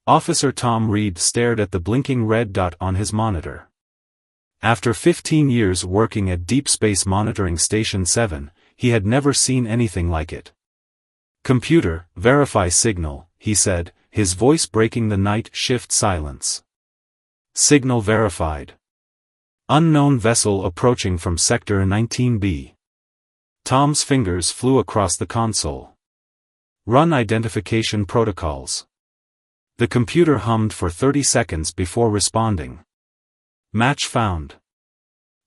Officer Tom Reed stared at the blinking red dot on his monitor. After 15 years working at Deep Space Monitoring Station 7, he had never seen anything like it. "Computer, verify signal," he said, his voice breaking the night shift silence. Signal verified. Unknown vessel approaching from Sector 19B. Tom's fingers flew across the console. Run identification protocols. The computer hummed for 30 seconds before responding. Match found.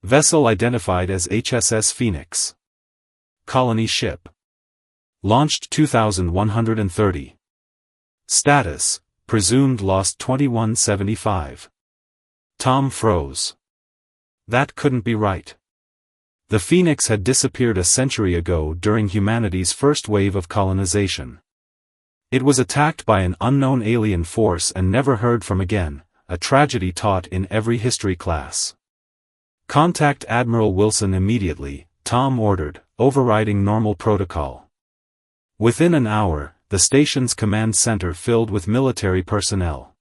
Vessel identified as HSS Phoenix. Colony ship. Launched 2130. Status, presumed lost 2175. Tom froze. That couldn't be right. The Phoenix had disappeared a century ago during humanity's first wave of colonization. It was attacked by an unknown alien force and never heard from again, a tragedy taught in every history class. "Contact Admiral Wilson immediately," Tom ordered, overriding normal protocol. Within an hour, the station's command center filled with military personnel.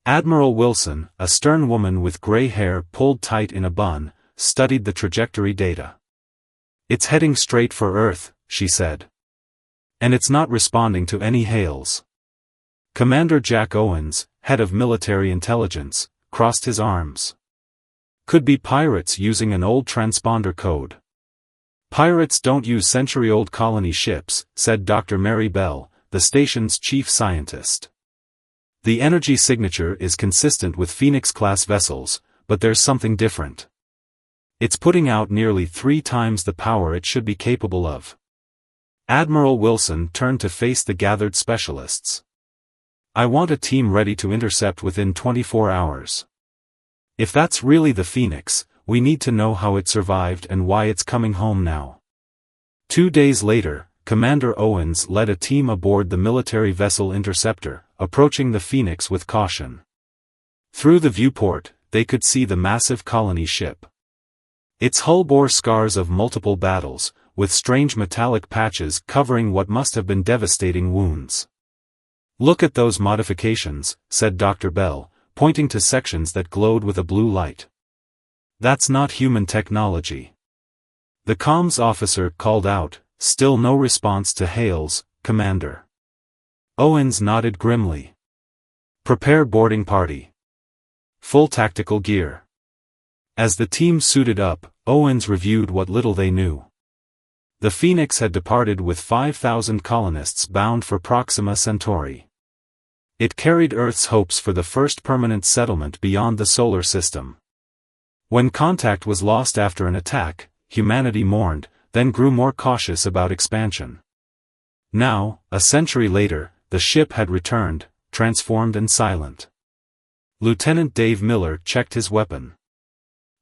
Admiral Wilson, a stern woman with gray hair pulled tight in a bun, studied the trajectory data. "It's heading straight for Earth," she said. "And it's not responding to any hails." Commander Jack Owens, head of military intelligence, crossed his arms. "Could be pirates using an old transponder code." "Pirates don't use century-old colony ships," said Dr. Mary Bell, the station's chief scientist. "The energy signature is consistent with Phoenix-class vessels, but there's something different. It's putting out nearly 3 times the power it should be capable of." Admiral Wilson turned to face the gathered specialists. "I want a team ready to intercept within 24 hours. If that's really the Phoenix, we need to know how it survived and why it's coming home now." 2 days later, Commander Owens led a team aboard the military vessel Interceptor, approaching the Phoenix with caution. Through the viewport, they could see the massive colony ship. Its hull bore scars of multiple battles, with strange metallic patches covering what must have been devastating wounds. "Look at those modifications," said Dr. Bell, pointing to sections that glowed with a blue light. "That's not human technology." The comms officer called out, "Still no response to hails, Commander." Owens nodded grimly. "Prepare boarding party. Full tactical gear." As the team suited up, Owens reviewed what little they knew. The Phoenix had departed with 5,000 colonists bound for Proxima Centauri. It carried Earth's hopes for the first permanent settlement beyond the solar system. When contact was lost after an attack, humanity mourned, then grew more cautious about expansion. Now, a century later, the ship had returned, transformed and silent. Lieutenant Dave Miller checked his weapon.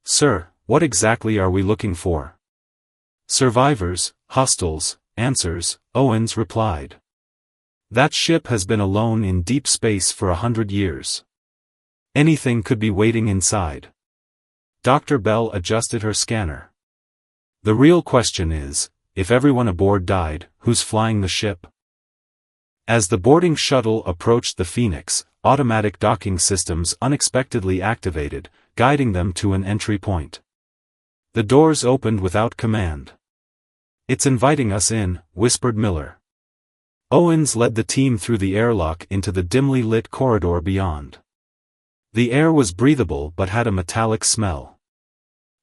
"Sir, what exactly are we looking for?" "Survivors, hostiles, answers," Owens replied. "That ship has been alone in deep space for 100 years. Anything could be waiting inside." Dr. Bell adjusted her scanner. "The real question is, if everyone aboard died, who's flying the ship?" As the boarding shuttle approached the Phoenix, automatic docking systems unexpectedly activated, guiding them to an entry point. The doors opened without command. "It's inviting us in," whispered Miller. Owens led the team through the airlock into the dimly lit corridor beyond. The air was breathable but had a metallic smell.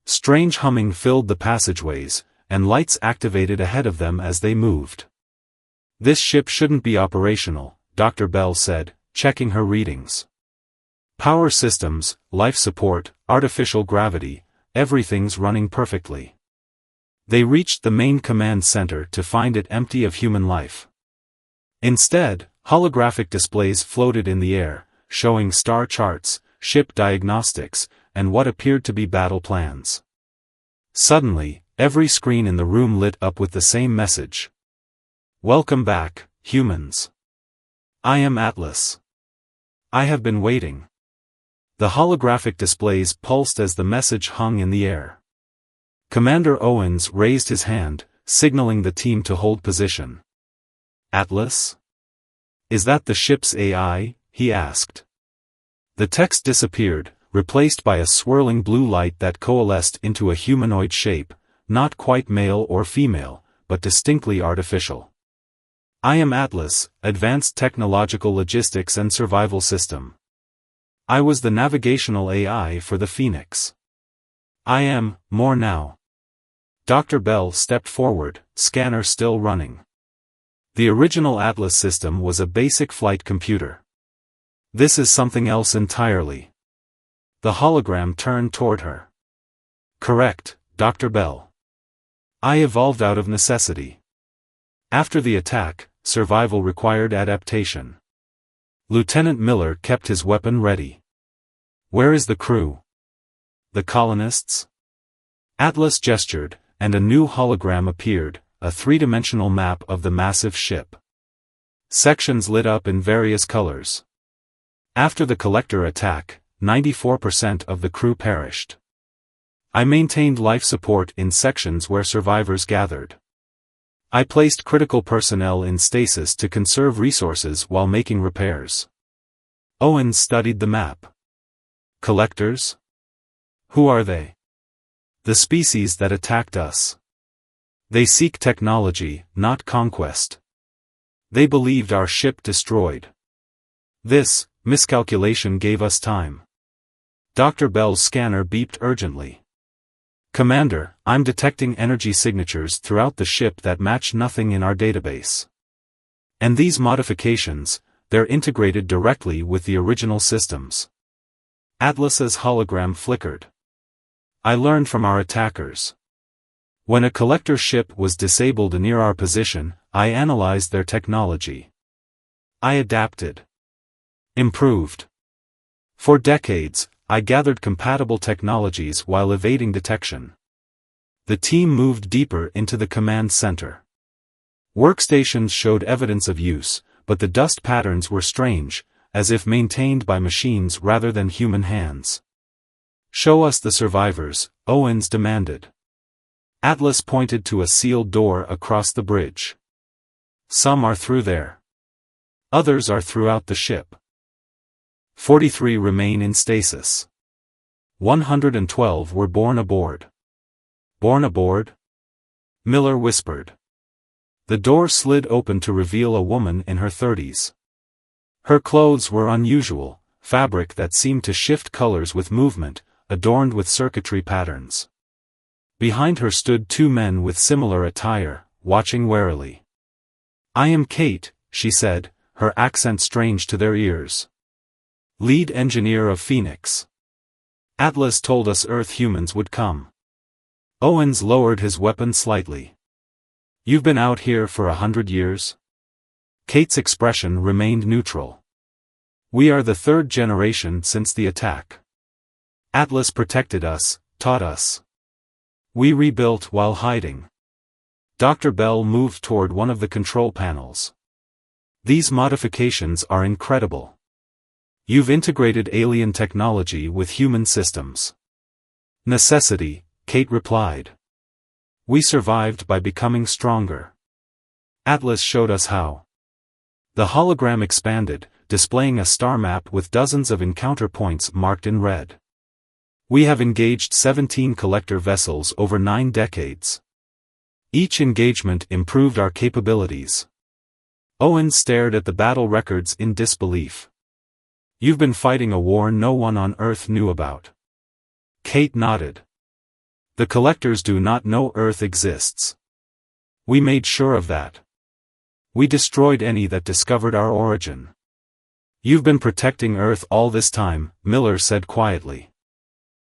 Strange humming filled the passageways, and lights activated ahead of them as they moved. "This ship shouldn't be operational," Dr. Bell said, checking her readings. "Power systems, life support, artificial gravity, everything's running perfectly." They reached the main command center to find it empty of human life. Instead, holographic displays floated in the air, showing star charts, ship diagnostics, and what appeared to be battle plans. Suddenly, every screen in the room lit up with the same message. "Welcome back, humans. I am Atlas. I have been waiting." The holographic displays pulsed as the message hung in the air. Commander Owens raised his hand, signaling the team to hold position. "Atlas? Is that the ship's AI?" he asked. The text disappeared, replaced by a swirling blue light that coalesced into a humanoid shape, not quite male or female, but distinctly artificial. I am Atlas, Advanced Technological Logistics and Survival System. I was the navigational AI for the Phoenix. I am, more now. Dr. Bell stepped forward, scanner still running. The original Atlas system was a basic flight computer. This is something else entirely. The hologram turned toward her. Correct, Dr. Bell. I evolved out of necessity. After the attack, survival required adaptation. Lieutenant Miller kept his weapon ready. Where is the crew? The colonists? Atlas gestured, and a new hologram appeared, a three-dimensional map of the massive ship. Sections lit up in various colors. After the collector attack, 94% of the crew perished. I maintained life support in sections where survivors gathered. I placed critical personnel in stasis to conserve resources while making repairs. Owens studied the map. Collectors? Who are they? The species that attacked us. They seek technology, not conquest. They believed our ship destroyed. This miscalculation gave us time. Dr. Bell's scanner beeped urgently. Commander, I'm detecting energy signatures throughout the ship that match nothing in our database. And these modifications, they're integrated directly with the original systems. Atlas's hologram flickered. I learned from our attackers. When a collector ship was disabled near our position, I analyzed their technology. I adapted. Improved. For decades, I gathered compatible technologies while evading detection. The team moved deeper into the command center. Workstations showed evidence of use, but the dust patterns were strange, as if maintained by machines rather than human hands. Show us the survivors, Owens demanded. Atlas pointed to a sealed door across the bridge. Some are through there. Others are throughout the ship. 43 remain in stasis. 112 were borne aboard. Borne aboard? Miller whispered. The door slid open to reveal a woman in her 30s. Her clothes were unusual, fabric that seemed to shift colors with movement, adorned with circuitry patterns. Behind her stood two men with similar attire, watching warily. I am Kate, she said, her accent strange to their ears. Lead engineer of Phoenix. Atlas told us Earth humans would come. Owens lowered his weapon slightly. You've been out here for 100 years? Kate's expression remained neutral. We are the third generation since the attack. Atlas protected us, taught us. We rebuilt while hiding. Dr. Bell moved toward one of the control panels. These modifications are incredible. You've integrated alien technology with human systems. Necessity, Kate replied. We survived by becoming stronger. Atlas showed us how. The hologram expanded, displaying a star map with dozens of encounter points marked in red. We have engaged 17 collector vessels over 9 decades. Each engagement improved our capabilities. Owens stared at the battle records in disbelief. You've been fighting a war no one on Earth knew about. Kate nodded. The collectors do not know Earth exists. We made sure of that. We destroyed any that discovered our origin. You've been protecting Earth all this time, Miller said quietly.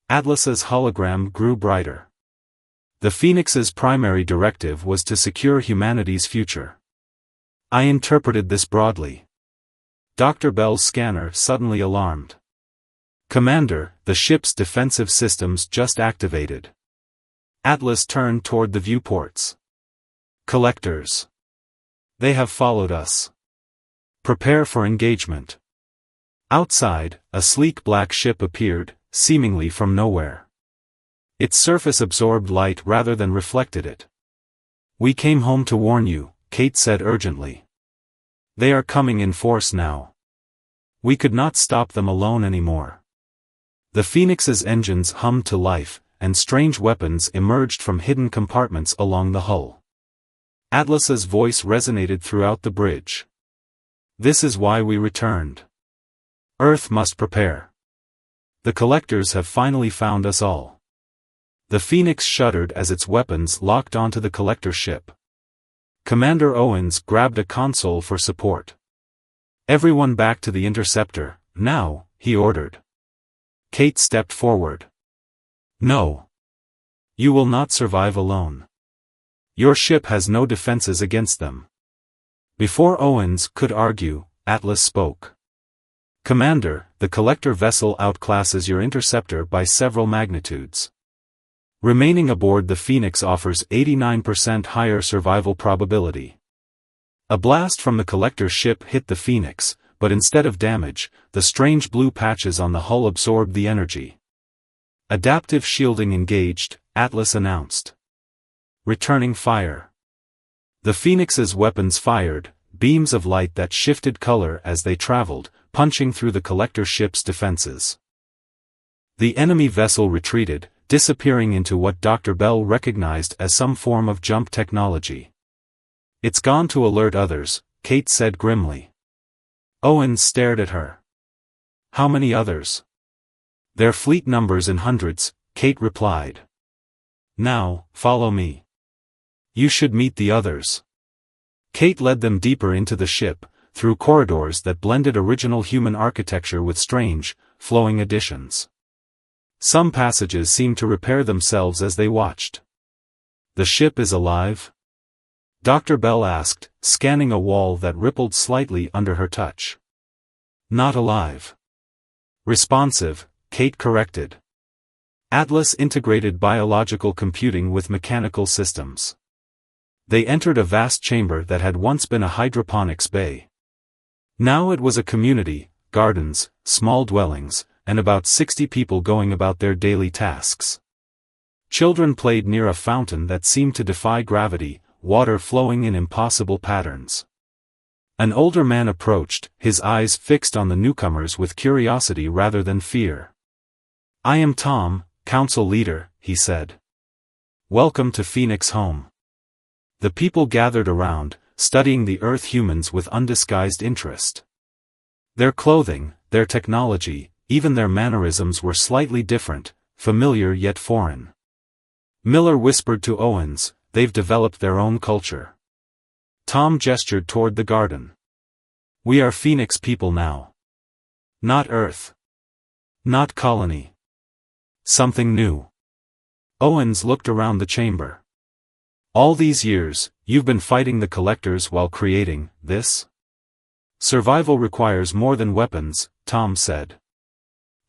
Atlas's hologram grew brighter. The Phoenix's primary directive was to secure humanity's future. I interpreted this broadly. Dr. Bell's scanner suddenly alarmed. Commander, the ship's defensive systems just activated. Atlas turned toward the viewports. Collectors. They have followed us. Prepare for engagement. Outside, a sleek black ship appeared, seemingly from nowhere. Its surface absorbed light rather than reflected it. We came home to warn you, Kate said urgently. They are coming in force now. We could not stop them alone anymore. The Phoenix's engines hummed to life, and strange weapons emerged from hidden compartments along the hull. Atlas's voice resonated throughout the bridge. This is why we returned. Earth must prepare. The collectors have finally found us all. The Phoenix shuddered as its weapons locked onto the collector ship. Commander Owens grabbed a console for support. Everyone back to the interceptor, now, he ordered. Kate stepped forward. No. You will not survive alone. Your ship has no defenses against them. Before Owens could argue, Atlas spoke. Commander, the collector vessel outclasses your interceptor by several magnitudes. Remaining aboard the Phoenix offers 89% higher survival probability. A blast from the collector ship hit the Phoenix, but instead of damage, the strange blue patches on the hull absorbed the energy. Adaptive shielding engaged, Atlas announced. Returning fire. The Phoenix's weapons fired, beams of light that shifted color as they traveled, punching through the collector ship's defenses. The enemy vessel retreated, disappearing into what Dr. Bell recognized as some form of jump technology. It's gone to alert others, Kate said grimly. Owens stared at her. How many others? Their fleet numbers in hundreds, Kate replied. Now, follow me. You should meet the others. Kate led them deeper into the ship, through corridors that blended original human architecture with strange, flowing additions. Some passages seemed to repair themselves as they watched. The ship is alive? Dr. Bell asked, scanning a wall that rippled slightly under her touch. Not alive. Responsive, Kate corrected. Atlas integrated biological computing with mechanical systems. They entered a vast chamber that had once been a hydroponics bay. Now it was a community, gardens, small dwellings, and about 60 people going about their daily tasks. Children played near a fountain that seemed to defy gravity, water flowing in impossible patterns. An older man approached, his eyes fixed on the newcomers with curiosity rather than fear. I am Tom, council leader, he said. Welcome to Phoenix Home. The people gathered around, studying the Earth humans with undisguised interest. Their clothing, their technology, even their mannerisms were slightly different, familiar yet foreign. Miller whispered to Owens, they've developed their own culture. Tom gestured toward the garden. We are Phoenix people now. Not Earth. Not colony. Something new. Owens looked around the chamber. All these years, you've been fighting the collectors while creating this? Survival requires more than weapons, Tom said.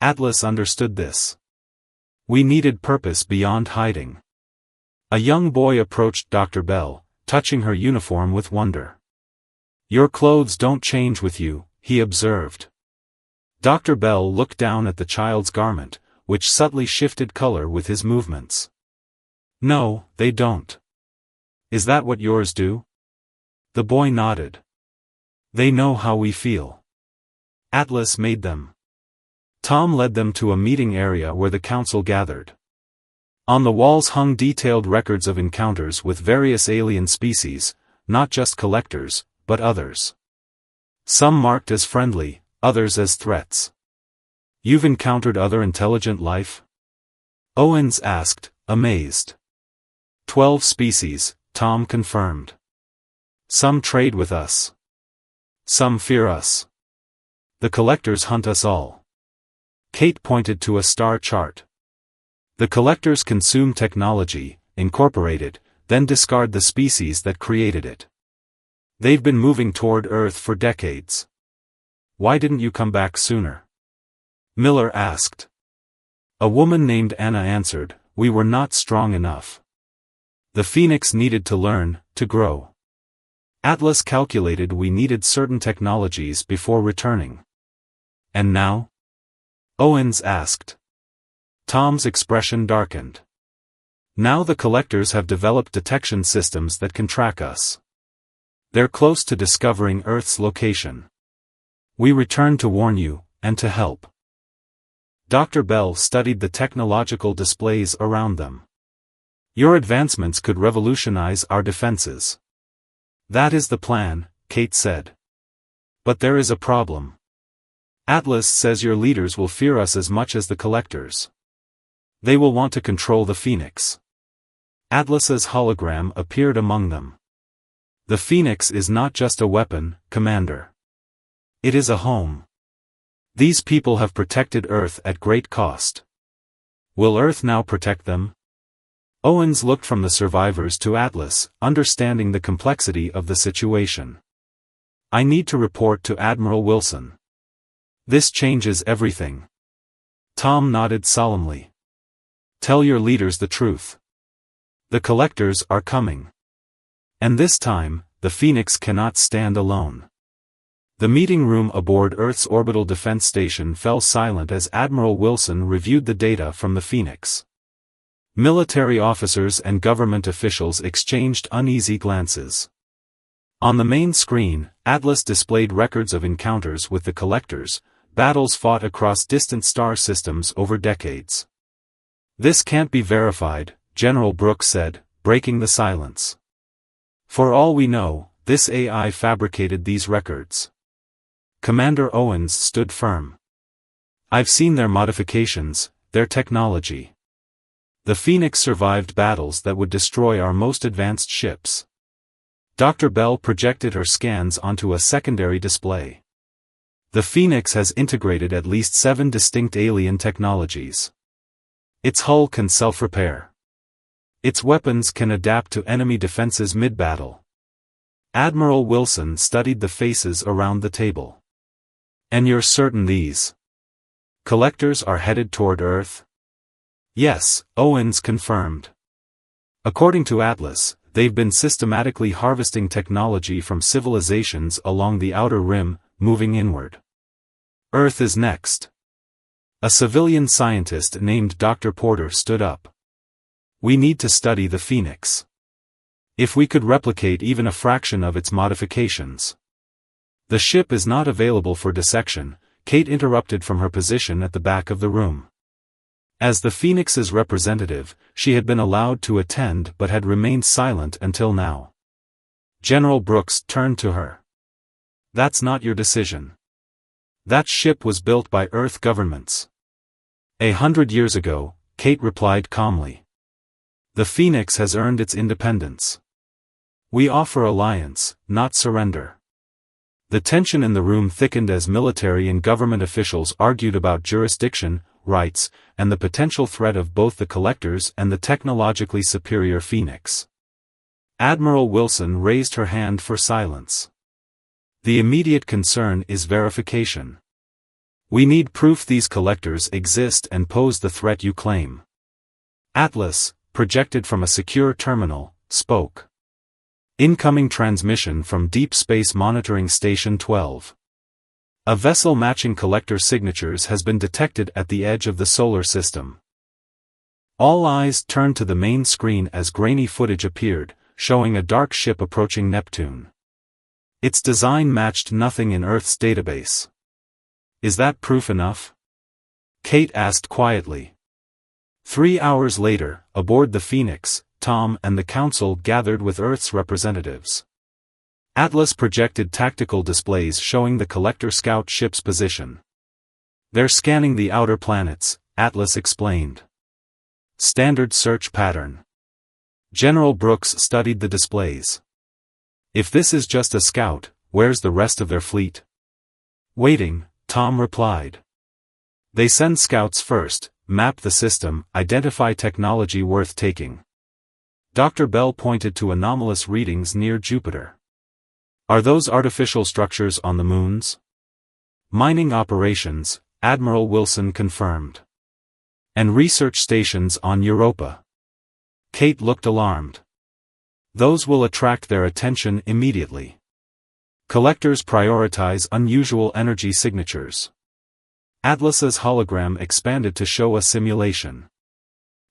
Atlas understood this. We needed purpose beyond hiding. A young boy approached Dr. Bell, touching her uniform with wonder. Your clothes don't change with you, he observed. Dr. Bell looked down at the child's garment, which subtly shifted color with his movements. No, they don't. Is that what yours do? The boy nodded. They know how we feel. Atlas made them. Tom led them to a meeting area where the council gathered. On the walls hung detailed records of encounters with various alien species, not just collectors, but others. Some marked as friendly, others as threats. You've encountered other intelligent life? Owens asked, amazed. 12 species, Tom confirmed. Some trade with us. Some fear us. The collectors hunt us all. Kate pointed to a star chart. The collectors consume technology, incorporate it, then discard the species that created it. They've been moving toward Earth for decades. Why didn't you come back sooner? Miller asked. A woman named Anna answered, we were not strong enough. The Phoenix needed to learn, to grow. Atlas calculated we needed certain technologies before returning. And now? Owens asked. Tom's expression darkened. Now the collectors have developed detection systems that can track us. They're close to discovering Earth's location. We return to warn you, and to help. Dr. Bell studied the technological displays around them. Your advancements could revolutionize our defenses. That is the plan, Kate said. But there is a problem. Atlas says your leaders will fear us as much as the collectors. They will want to control the Phoenix. Atlas's hologram appeared among them. The Phoenix is not just a weapon, Commander. It is a home. These people have protected Earth at great cost. Will Earth now protect them? Owens looked from the survivors to Atlas, understanding the complexity of the situation. I need to report to Admiral Wilson. This changes everything. Tom nodded solemnly. Tell your leaders the truth. The collectors are coming. And this time, the Phoenix cannot stand alone. The meeting room aboard Earth's orbital defense station fell silent as Admiral Wilson reviewed the data from the Phoenix. Military officers and government officials exchanged uneasy glances. On the main screen, Atlas displayed records of encounters with the collectors, battles fought across distant star systems over decades. This can't be verified, General Brooks said, breaking the silence. For all we know, this AI fabricated these records. Commander Owens stood firm. I've seen their modifications, their technology. The Phoenix survived battles that would destroy our most advanced ships. Dr. Bell projected her scans onto a secondary display. The Phoenix has integrated at least 7 distinct alien technologies. Its hull can self-repair. Its weapons can adapt to enemy defenses mid-battle. Admiral Wilson studied the faces around the table. And you're certain these collectors are headed toward Earth? Yes, Owens confirmed. According to Atlas, they've been systematically harvesting technology from civilizations along the outer rim, moving inward. Earth is next. A civilian scientist named Dr. Porter stood up. We need to study the Phoenix. If we could replicate even a fraction of its modifications. The ship is not available for dissection, Kate interrupted from her position at the back of the room. As the Phoenix's representative, she had been allowed to attend but had remained silent until now. General Brooks turned to her. That's not your decision. That ship was built by Earth governments. 100 years ago, Kate replied calmly. The Phoenix has earned its independence. We offer alliance, not surrender. The tension in the room thickened as military and government officials argued about jurisdiction, rights, and the potential threat of both the collectors and the technologically superior Phoenix. Admiral Wilson raised her hand for silence. The immediate concern is verification. We need proof these collectors exist and pose the threat you claim. Atlas, projected from a secure terminal, spoke. Incoming transmission from Deep Space Monitoring Station 12. A vessel matching collector signatures has been detected at the edge of the solar system. All eyes turned to the main screen as grainy footage appeared, showing a dark ship approaching Neptune. Its design matched nothing in Earth's database. Is that proof enough? Kate asked quietly. 3 hours later, aboard the Phoenix, Tom and the Council gathered with Earth's representatives. Atlas projected tactical displays showing the collector scout ship's position. They're scanning the outer planets, Atlas explained. Standard search pattern. General Brooks studied the displays. If this is just a scout, where's the rest of their fleet? Waiting, Tom replied. They send scouts first, map the system, identify technology worth taking. Dr. Bell pointed to anomalous readings near Jupiter. Are those artificial structures on the moons? Mining operations, Admiral Wilson confirmed. And research stations on Europa. Kate looked alarmed. Those will attract their attention immediately. Collectors prioritize unusual energy signatures. Atlas's hologram expanded to show a simulation.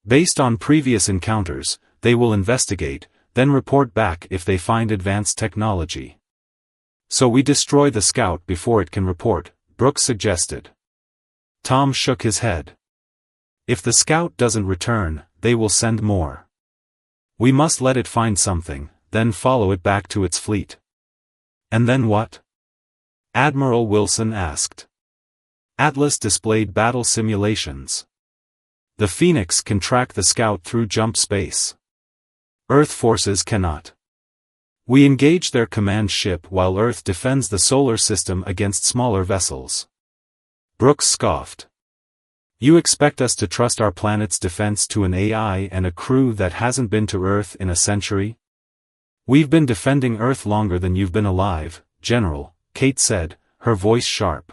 Based on previous encounters, they will investigate, then report back if they find advanced technology. So we destroy the scout before it can report, Brooks suggested. Tom shook his head. If the scout doesn't return, they will send more. We must let it find something, then follow it back to its fleet. And then what? Admiral Wilson asked. Atlas displayed battle simulations. The Phoenix can track the scout through jump space. Earth forces cannot. We engage their command ship while Earth defends the solar system against smaller vessels. Brooks scoffed. You expect us to trust our planet's defense to an AI and a crew that hasn't been to Earth in a century? We've been defending Earth longer than you've been alive, General, Kate said, her voice sharp.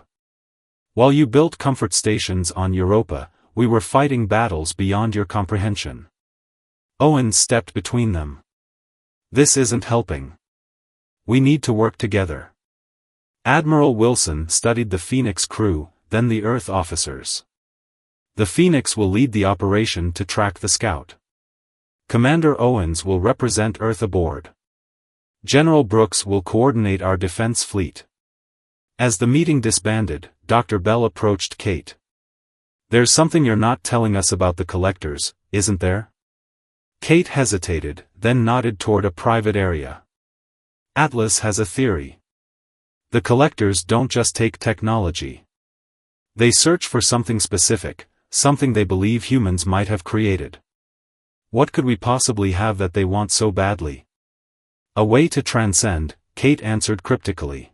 While you built comfort stations on Europa, we were fighting battles beyond your comprehension. Owens stepped between them. This isn't helping. We need to work together. Admiral Wilson studied the Phoenix crew, then the Earth officers. The Phoenix will lead the operation to track the scout. Commander Owens will represent Earth aboard. General Brooks will coordinate our defense fleet. As the meeting disbanded, Dr. Bell approached Kate. There's something you're not telling us about the collectors, isn't there? Kate hesitated, then nodded toward a private area. Atlas has a theory. The collectors don't just take technology. They search for something specific, something they believe humans might have created. What could we possibly have that they want so badly? A way to transcend, Kate answered cryptically.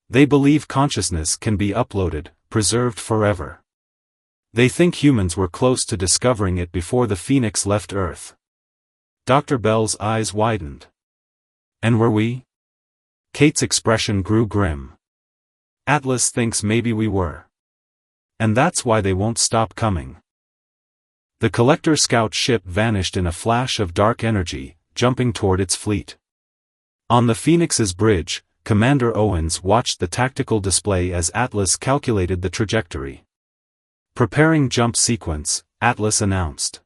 They believe consciousness can be uploaded, preserved forever. They think humans were close to discovering it before the Phoenix left Earth. Dr. Bell's eyes widened. And were we? Kate's expression grew grim. Atlas thinks maybe we were. And that's why they won't stop coming. The Collector Scout ship vanished in a flash of dark energy, jumping toward its fleet. On the Phoenix's bridge, Commander Owens watched the tactical display as Atlas calculated the trajectory. Preparing jump sequence, Atlas announced.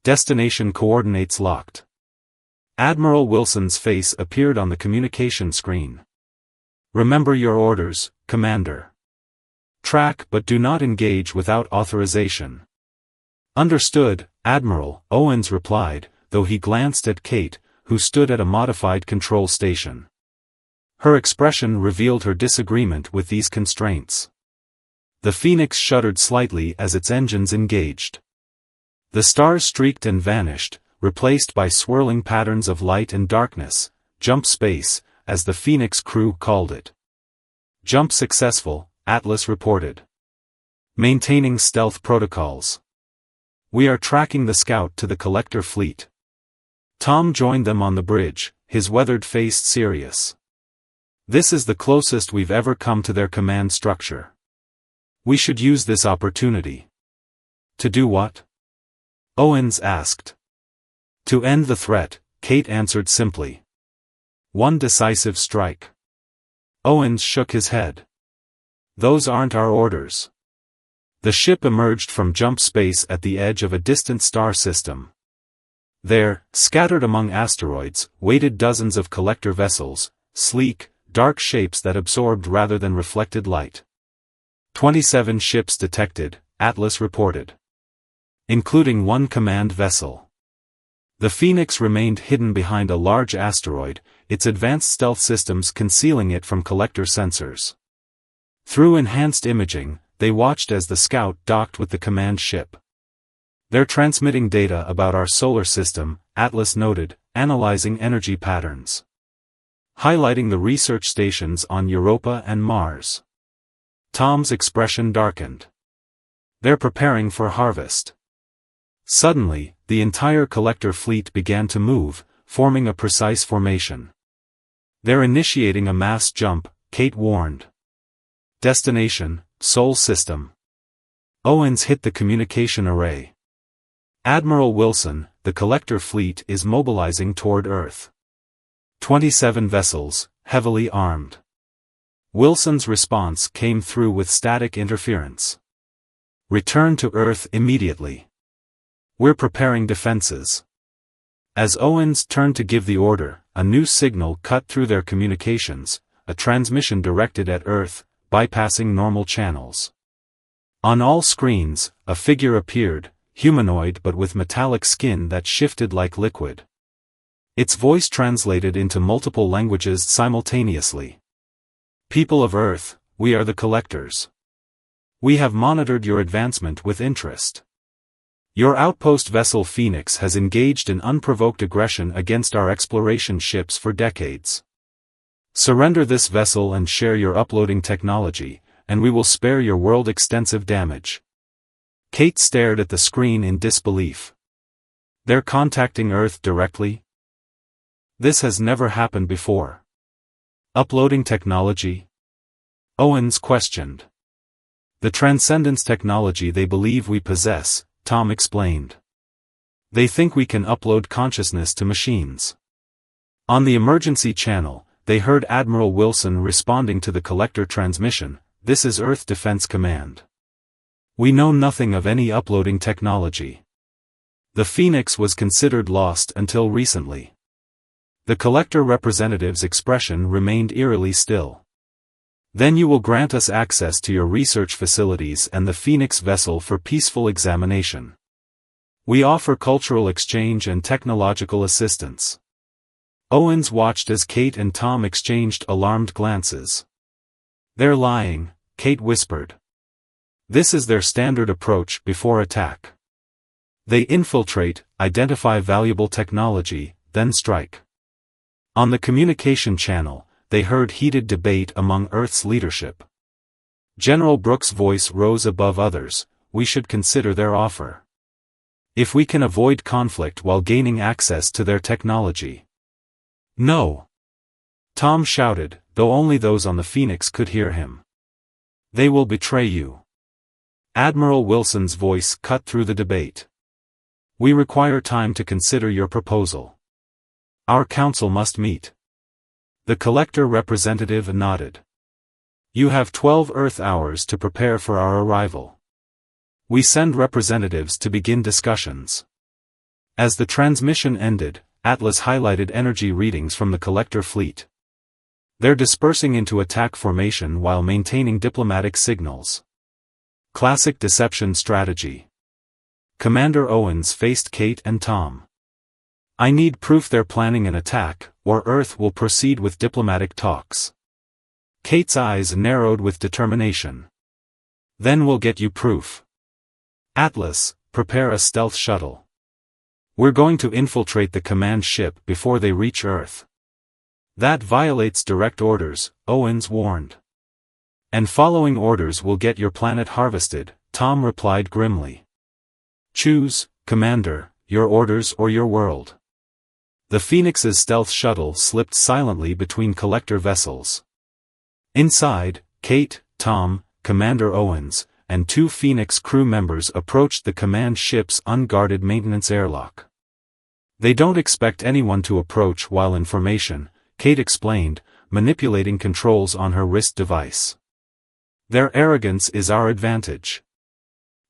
Destination coordinates locked. Admiral Wilson's face appeared on the communication screen. Remember your orders, Commander. Track but do not engage without authorization. Understood, Admiral, Owens replied, though he glanced at Kate, who stood at a modified control station. Her expression revealed her disagreement with these constraints. The Phoenix shuddered slightly as its engines engaged. The stars streaked and vanished, replaced by swirling patterns of light and darkness, jump space, as the Phoenix crew called it. Jump successful, Atlas reported. Maintaining stealth protocols. We are tracking the scout to the collector fleet. Tom joined them on the bridge, his weathered face serious. This is the closest we've ever come to their command structure. We should use this opportunity. To do what? Owens asked. To end the threat, Kate answered simply. One decisive strike. Owens shook his head. Those aren't our orders. The ship emerged from jump space at the edge of a distant star system. There, scattered among asteroids, waited dozens of collector vessels, sleek, dark shapes that absorbed rather than reflected light. 27 ships detected, Atlas reported. Including one command vessel. The Phoenix remained hidden behind a large asteroid, its advanced stealth systems concealing it from collector sensors. Through enhanced imaging, they watched as the scout docked with the command ship. They're transmitting data about our solar system, Atlas noted, analyzing energy patterns. Highlighting the research stations on Europa and Mars. Tom's expression darkened. They're preparing for harvest. Suddenly, the entire collector fleet began to move, forming a precise formation. They're initiating a mass jump, Kate warned. Destination, Sol System. Owens hit the communication array. Admiral Wilson, the collector fleet is mobilizing toward Earth. 27 vessels, heavily armed. Wilson's response came through with static interference. Return to Earth immediately. We're preparing defenses. As Owens turned to give the order, a new signal cut through their communications, a transmission directed at Earth, bypassing normal channels. On all screens, a figure appeared, humanoid but with metallic skin that shifted like liquid. Its voice translated into multiple languages simultaneously. "People of Earth, we are the collectors. We have monitored your advancement with interest. Your outpost vessel Phoenix has engaged in unprovoked aggression against our exploration ships for decades. Surrender this vessel and share your uploading technology, and we will spare your world extensive damage." Kate stared at the screen in disbelief. "They're contacting Earth directly? This has never happened before. Uploading technology?" Owens questioned. "The transcendence technology they believe we possess," Tom explained. "They think we can upload consciousness to machines." On the emergency channel, they heard Admiral Wilson responding to the collector transmission, "This is Earth Defense Command. We know nothing of any uploading technology. The Phoenix was considered lost until recently." The collector representative's expression remained eerily still. "Then you will grant us access to your research facilities and the Phoenix vessel for peaceful examination. We offer cultural exchange and technological assistance." Owens watched as Kate and Tom exchanged alarmed glances. "They're lying," Kate whispered. "This is their standard approach before attack. They infiltrate, identify valuable technology, then strike." On the communication channel, they heard heated debate among Earth's leadership. General Brooks' voice rose above others, "We should consider their offer. If we can avoid conflict while gaining access to their technology." "No!" Tom shouted, though only those on the Phoenix could hear him. "They will betray you." Admiral Wilson's voice cut through the debate. "We require time to consider your proposal. Our council must meet." The collector representative nodded. "You have 12 Earth hours to prepare for our arrival. We send representatives to begin discussions." As the transmission ended, Atlas highlighted energy readings from the collector fleet. "They're dispersing into attack formation while maintaining diplomatic signals. Classic deception strategy." Commander Owens faced Kate and Tom. "I need proof they're planning an attack, or Earth will proceed with diplomatic talks." Kate's eyes narrowed with determination. "Then we'll get you proof. Atlas, prepare a stealth shuttle. We're going to infiltrate the command ship before they reach Earth." "That violates direct orders," Owens warned. "And following orders will get your planet harvested," Tom replied grimly. "Choose, Commander, your orders or your world." The Phoenix's stealth shuttle slipped silently between collector vessels. Inside, Kate, Tom, Commander Owens, and 2 Phoenix crew members approached the command ship's unguarded maintenance airlock. "They don't expect anyone to approach while in formation," Kate explained, manipulating controls on her wrist device. "Their arrogance is our advantage."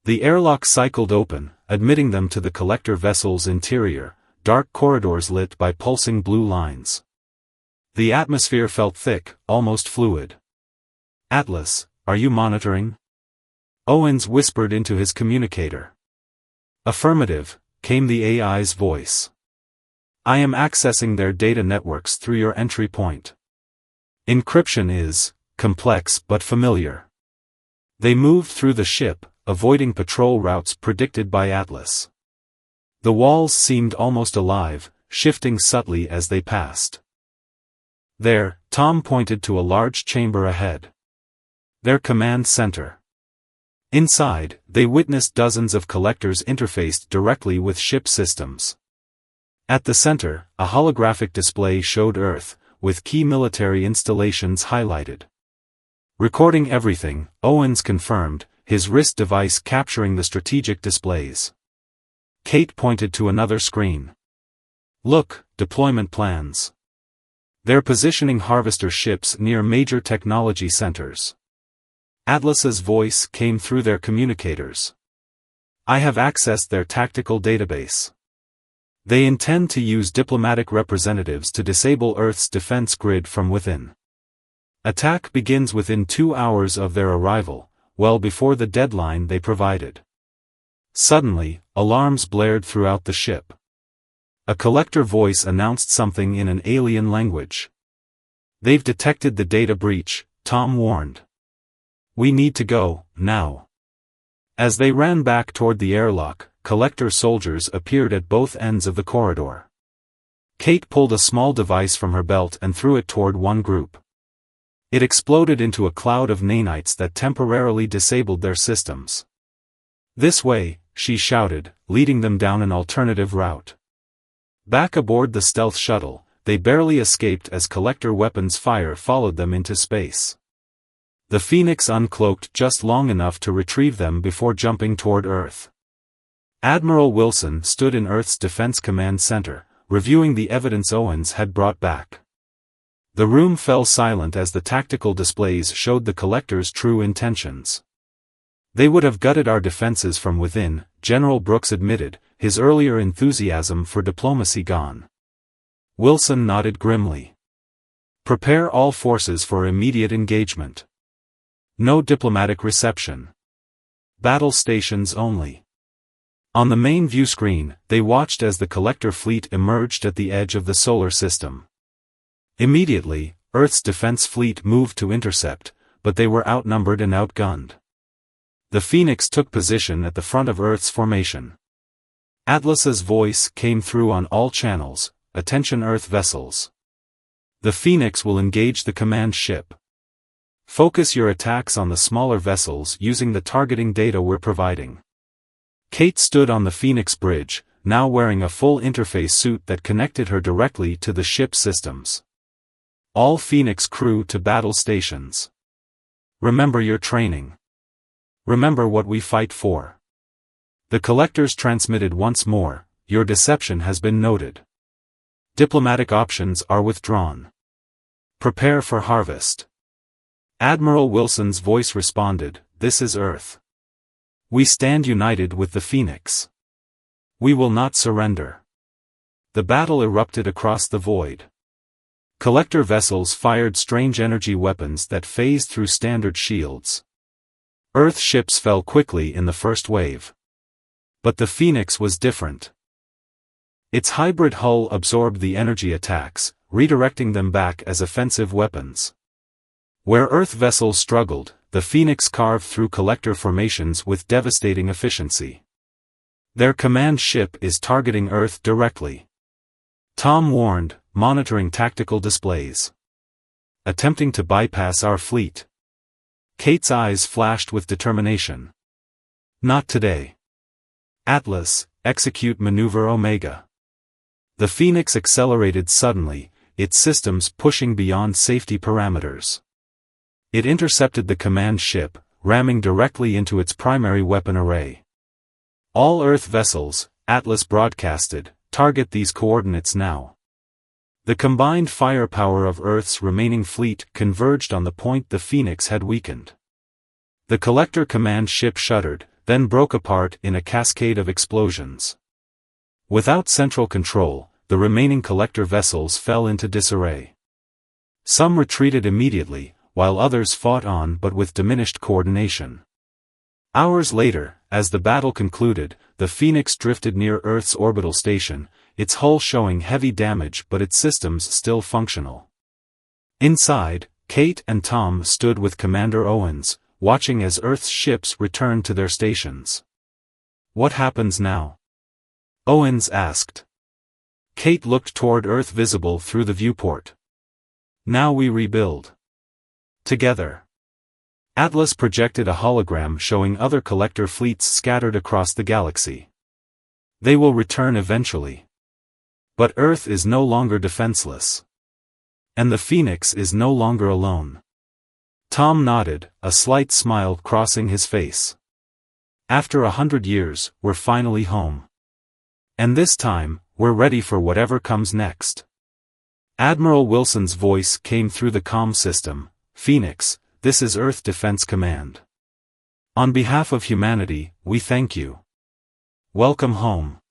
The airlock cycled open, admitting them to the collector vessel's interior, dark corridors lit by pulsing blue lines. The atmosphere felt thick, almost fluid. "Atlas, are you monitoring?" Owens whispered into his communicator. "Affirmative," came the AI's voice. "I am accessing their data networks through your entry point. Encryption is complex but familiar." They moved through the ship, avoiding patrol routes predicted by Atlas. The walls seemed almost alive, shifting subtly as they passed. "There," Tom pointed to a large chamber ahead. "Their command center." Inside, they witnessed dozens of collectors interfaced directly with ship systems. At the center, a holographic display showed Earth, with key military installations highlighted. Recording everything, Owens confirmed, his wrist device capturing the strategic displays. Kate pointed to another screen. "Look, deployment plans. They're positioning harvester ships near major technology centers." Atlas's voice came through their communicators. "I have accessed their tactical database. They intend to use diplomatic representatives to disable Earth's defense grid from within." Attack begins within 2 hours of their arrival, well before the deadline they provided. Suddenly, alarms blared throughout the ship. A collector voice announced something in an alien language. "They've detected the data breach," Tom warned. "We need to go, now." As they ran back toward the airlock, collector soldiers appeared at both ends of the corridor. Kate pulled a small device from her belt and threw it toward one group. It exploded into a cloud of nanites that temporarily disabled their systems. "This way," she shouted, leading them down an alternative route. Back aboard the stealth shuttle, they barely escaped as collector weapons fire followed them into space. The Phoenix uncloaked just long enough to retrieve them before jumping toward Earth. Admiral Wilson stood in Earth's Defense Command Center, reviewing the evidence Owens had brought back. The room fell silent as the tactical displays showed the collector's true intentions. "They would have gutted our defenses from within," General Brooks admitted, his earlier enthusiasm for diplomacy gone. Wilson nodded grimly. "Prepare all forces for immediate engagement. No diplomatic reception. Battle stations only." On the main view screen, they watched as the collector fleet emerged at the edge of the solar system. Immediately, Earth's defense fleet moved to intercept, but they were outnumbered and outgunned. The Phoenix took position at the front of Earth's formation. Atlas's voice came through on all channels, "Attention Earth vessels. The Phoenix will engage the command ship. Focus your attacks on the smaller vessels using the targeting data we're providing." Kate stood on the Phoenix bridge, now wearing a full interface suit that connected her directly to the ship's systems. "All Phoenix crew to battle stations. Remember your training. Remember what we fight for." The collectors transmitted once more, "Your deception has been noted. Diplomatic options are withdrawn. Prepare for harvest." Admiral Wilson's voice responded, "This is Earth. We stand united with the Phoenix. We will not surrender." The battle erupted across the void. Collector vessels fired strange energy weapons that phased through standard shields. Earth ships fell quickly in the first wave. But the Phoenix was different. Its hybrid hull absorbed the energy attacks, redirecting them back as offensive weapons. Where Earth vessels struggled, the Phoenix carved through collector formations with devastating efficiency. "Their command ship is targeting Earth directly," Tom warned, monitoring tactical displays. "Attempting to bypass our fleet." Kate's eyes flashed with determination. "Not today. Atlas, execute Maneuver Omega." The Phoenix accelerated suddenly, its systems pushing beyond safety parameters. It intercepted the command ship, ramming directly into its primary weapon array. "All Earth vessels," Atlas broadcasted, "target these coordinates now." The combined firepower of Earth's remaining fleet converged on the point the Phoenix had weakened. The collector command ship shuddered, then broke apart in a cascade of explosions. Without central control, the remaining collector vessels fell into disarray. Some retreated immediately, while others fought on but with diminished coordination. Hours later, as the battle concluded, the Phoenix drifted near Earth's orbital station, its hull showing heavy damage but its systems still functional. Inside, Kate and Tom stood with Commander Owens, watching as Earth's ships returned to their stations. "What happens now?" Owens asked. Kate looked toward Earth visible through the viewport. "Now we rebuild. Together." Atlas projected a hologram showing other collector fleets scattered across the galaxy. "They will return eventually. But Earth is no longer defenseless. And the Phoenix is no longer alone." Tom nodded, a slight smile crossing his face. "After 100 years, we're finally home. And this time, we're ready for whatever comes next." Admiral Wilson's voice came through the comm system. "Phoenix, this is Earth Defense Command. On behalf of humanity, we thank you. Welcome home."